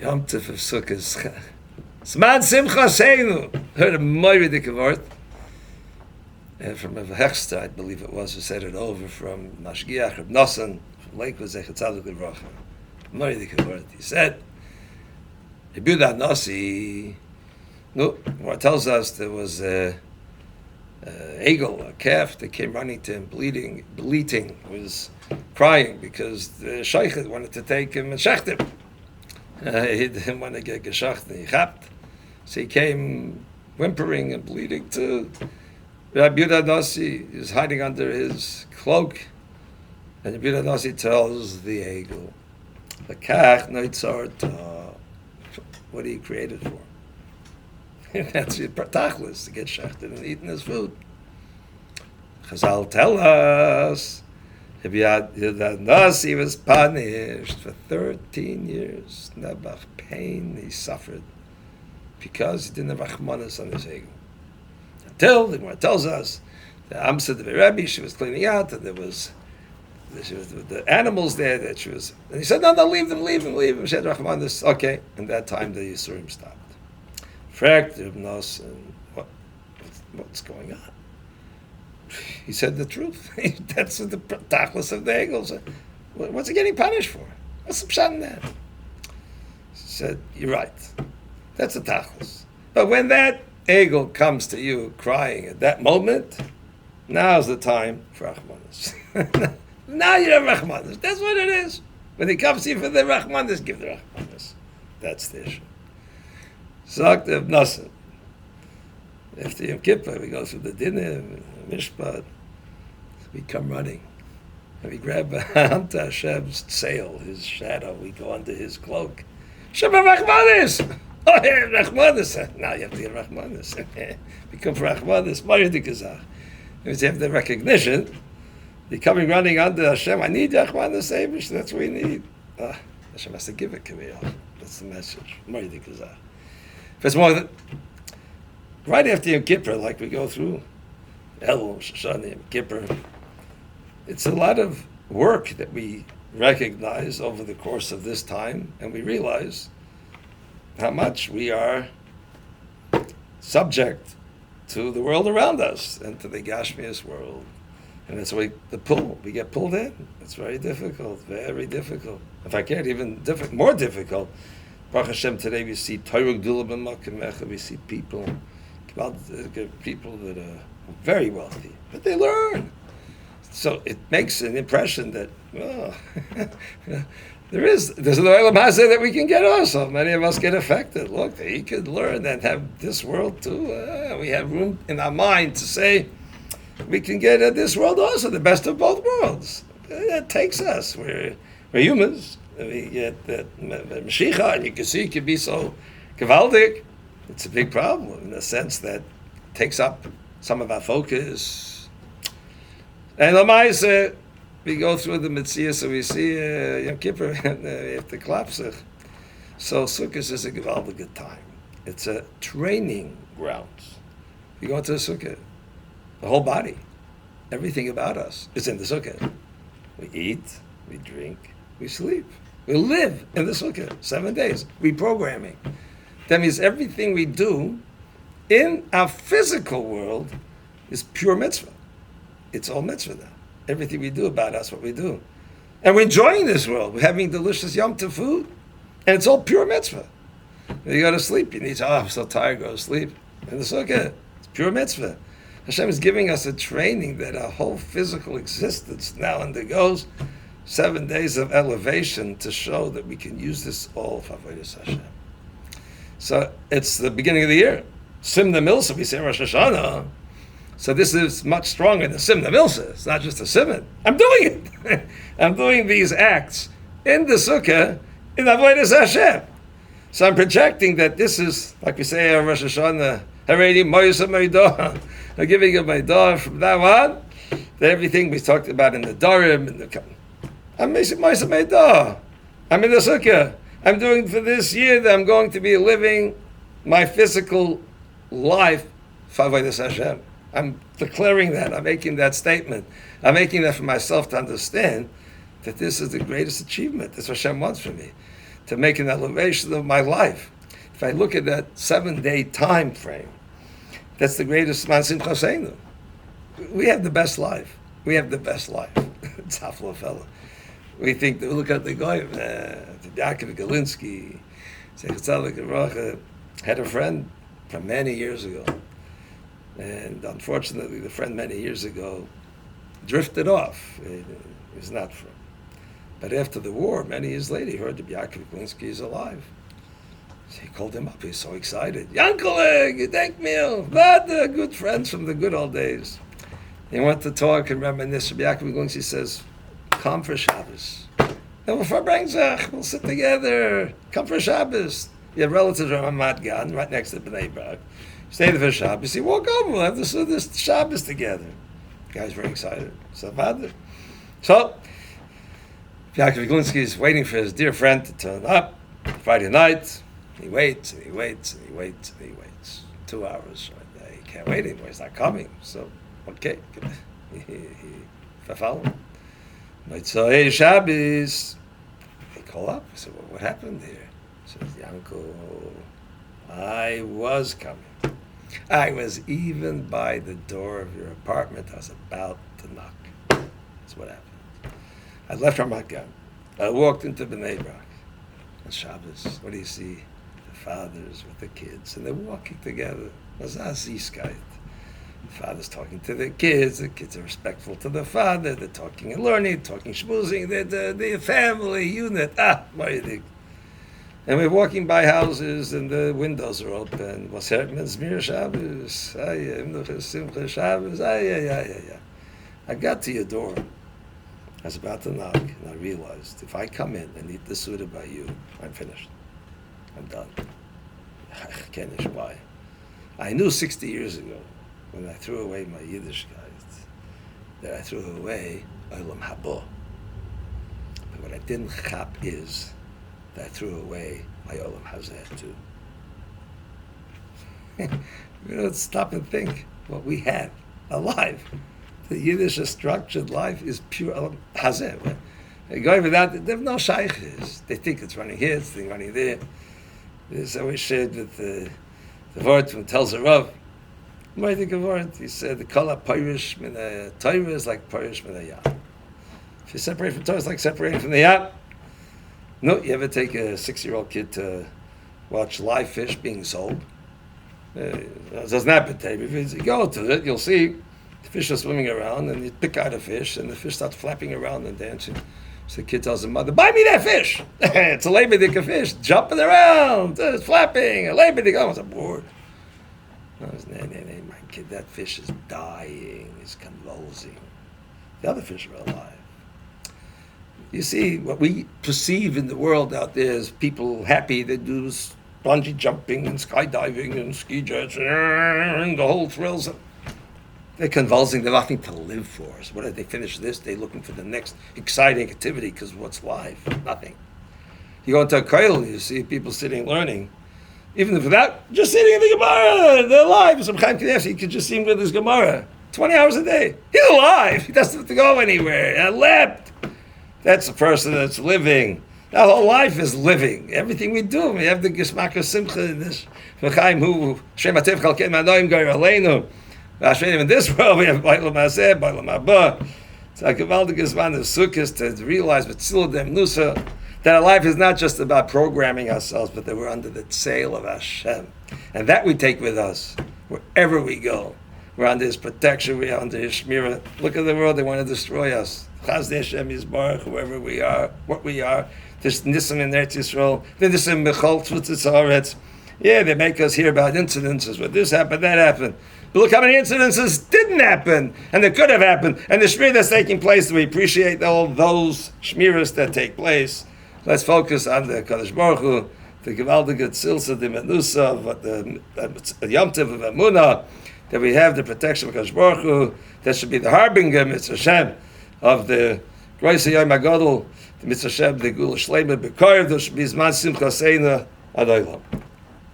Yom Tov of Succos. Zman Simcha Seinu. Heard a moiridik word. And from a Hechster, I believe it was, who said it over from Mashgiach, Reb Nosson, from Lakewood, Zechat Tzadok Livracha. Moiridik word. He said, Yehuda Nasi, no, what tells us there was a eagle, a calf that came running to him, bleating, was crying because the Sheikh wanted to take him and shecht him. He didn't want to get geshacht and he chapped. So he came whimpering and bleeding too. Rabbi Nasi is hiding under his cloak, and Rabbi Nasi tells the eagle, "Lekach noitzarta." What are you created for? That's your tachlis, to get shechted and eaten his food. Chazal tell us, Rabbi Nasi was punished for 13 years. Nebach pain he suffered because he didn't have rachmanis on his eagle. Until the Gemara tells us the Amsa the Rabbi, she was cleaning out, and there was the animals there that she was, and he said, no, leave them. She had rachmanis. Okay, and that time the Yisurim stopped. Fragt Reb Nosson, what's going on? He said the truth. That's the tachlis of the eagles. What's he getting punished for? What's the pshat in that? He said, you're right. That's the tachlis. But when that eagle comes to you crying at that moment, now's the time for rachmanis. Now you have rachmanis. That's what it is. When he comes to you for the rachmanis, give the rachmanis. That's the issue. Sagt Reb Nosson. After Yom Kippur, we go through the dinner, mishpat. We come running. And we grab onto Hashem's sail, his shadow. We go under his cloak. Shabbat Rachmanis! Oh, yeah, Rachmanis. Now you have to get Rachmanis. We come for Rachmanis. Moiridik. If you have the recognition, you're coming running under Hashem. I need Rachmanis, Abish. That's what we need. Hashem has to give it, Kaviyah. That's the message. Moiridik. If it's more than right after Yom Kippur, like we go through Elul, Shoshana, Yom Kippur, it's a lot of work that we recognize over the course of this time, and we realize how much we are subject to the world around us and to the Gashmias world. And that's why we get pulled in. It's very difficult, very difficult. If I can't even more difficult, Baruch Hashem, today we see Torah Gdula b'Makom, we see people that are very wealthy, but they learn. So it makes an impression that there's an oil hazeh that we can get also. Many of us get affected. Look, he could learn and have this world too. We have room in our mind to say we can get this world also, the best of both worlds. That takes us. We're humans. We get that Mashiach, and you can see it can be so gewaldig. It's a big problem in the sense that it takes up some of our focus. And Lamaisa, we go through the Mitzvah, so we see Yom Kippur and we have to klapsich. So Sukkos is a gewaldig time. It's a training ground. You go into the Sukkah, the whole body, everything about us is in the Sukkah. We eat, we drink, we sleep. We live in the Sukkah 7 days. Reprogramming. That means everything we do in our physical world is pure mitzvah. It's all mitzvah now. Everything we do about us, what we do. And we're enjoying this world. We're having delicious Yom Tov food. And it's all pure mitzvah. When you go to sleep, you need to, I'm so tired, go to sleep. In the Sukkah, it's pure mitzvah. Hashem is giving us a training that our whole physical existence now undergoes 7 days of elevation to show that we can use this all for Avodas Hashem. So it's the beginning of the year. Simna Milsa, we say Rosh Hashanah. So this is much stronger than Simna Milsa. It's not just a simon. I'm doing it. I'm doing these acts in the Sukkah in Avodas Hashem. So I'm projecting that this is, like we say on Rosh Hashanah, Haredi Moisa Meidah. I'm giving you Meidah from now on. That everything we talked about in the Darim, in the I'm in the Sukkah. I'm doing for this year that I'm going to be living my physical life for Avodas Hashem. I'm declaring that. I'm making that statement. I'm making that for myself to understand that this is the greatest achievement. That's what Hashem wants from me. to make an elevation of my life. If I look at that 7-day time frame, that's the greatest Zman Simcha Seinu. We have the best life. We have the best life. It's Hafla fellow. We think that we look at the guy, Yaakov Galinsky, had a friend from many years ago. And unfortunately, the friend many years ago drifted off. He was not from. But after the war, many years later, he heard that Yaakov Galinsky is alive. So he called him up. He was so excited. Yankeleg, you thank me. What good friends from the good old days. He went to talk and reminisce. Yaakov Galinsky says, come for Shabbos. And we'll sit together. Come for Shabbos. You have relatives from Ramat Gan, right next to Bnei Brak. Stay there for Shabbos. He walk over. We'll have this Shabbos together. The guy's very excited. So Yaakov Galinsky is waiting for his dear friend to turn up. Friday night. He waits and he waits and he waits and he waits. 2 hours. He can't wait anymore. He's not coming. So, okay. He follow him. Mitzvah Shabbos. They call up. I said, well, what happened here? He says, Yanko, I was coming. I was even by the door of your apartment. I was about to knock. That's what happened. I left Ramat Gan. I walked into Bnei Brak. On Shabbos, what do you see? The fathers with the kids, and they're walking together. The father's talking to the kids are respectful to the father, they're talking and learning, talking schmoozing, the family unit. And we're walking by houses and the windows are open. What's happening? Zmir Shabbos. I got to your door. I was about to knock and I realized if I come in and eat the Suda by you, I'm finished. I'm done. Why? I knew 60 years ago when I threw away my Yiddishkeit that I threw away Olam Haba. But what I didn't chap is that I threw away my Olam Hazeh too. Stop and think what we have alive. The Yiddish structured life is pure Olam Hazeh. They go over that, they have no shaykhs. They think it's running here, it's running there. This I always shared with the word from tells a Rav. What do you think of word? He said the kala pirish min a Torah is like pirish min a yam. If you separate from Torah, it's like separating from the yam. No, you ever take a 6-year-old kid to watch live fish being sold? It doesn't happen to you. If you go to it, you'll see the fish are swimming around, and you pick out a fish, and the fish starts flapping around and dancing. So the kid tells the mother, buy me that fish! It's a lebedik fish, jumping around, it's flapping, a lebedik. I was bored. I was, nay, my kid, that fish is dying, it's convulsing. The other fish are alive. You see, what we perceive in the world out there is people happy, they do bungee jumping and skydiving and ski jets and the whole thrills. They're convulsing. They're nothing to live for. So what if they finish this? They're looking for the next exciting activity because what's life? Nothing. You go into a koil, you see people sitting learning. Even if without, just sitting in the Gemara, they're alive. Some Chaim Knesset, you could just see him with his Gemara. 20 hours a day. He's alive. He doesn't have to go anywhere. I leapt. That's a person that's living. Our whole life is living. Everything we do. We have the Gismaka Simcha in this. Chaim who, Shem Atev Chalken Manoim Goyer Aleinu. In this world, we have Bailam Hazeh, Bailam Haba. It's like a Valdig Zman of Succos to realize, but still, that our life is not just about programming ourselves, but that we're under the sail of Hashem. And that we take with us wherever we go. We're under His protection, we're under His Shmirah. Look at the world, they want to destroy us. Chazdei Hashem Yisbarach, whoever we are, what we are. There's Nisim in Eretz Yisrael, then Nisim Mechol Tzvutz Haaretz. Yeah, they make us hear about incidences, where this happened, that happened. But look how many incidences didn't happen, and they could have happened. And the shmir that's taking place, we appreciate all those shmiras that take place. Let's focus on the Kadosh Baruch Hu, the Gewaldige Tzilsa, the Menusa, the Yom Tov of Emunah, that we have the protection of Kadosh Baruch Hu. That should be the harbinger, Mitzvah Shem, of the Groise Yom HaGadol, the Mitzvah Shem, the Gula Shleima B'Koyev, there should be Zman Simcha Seina Ad Olam.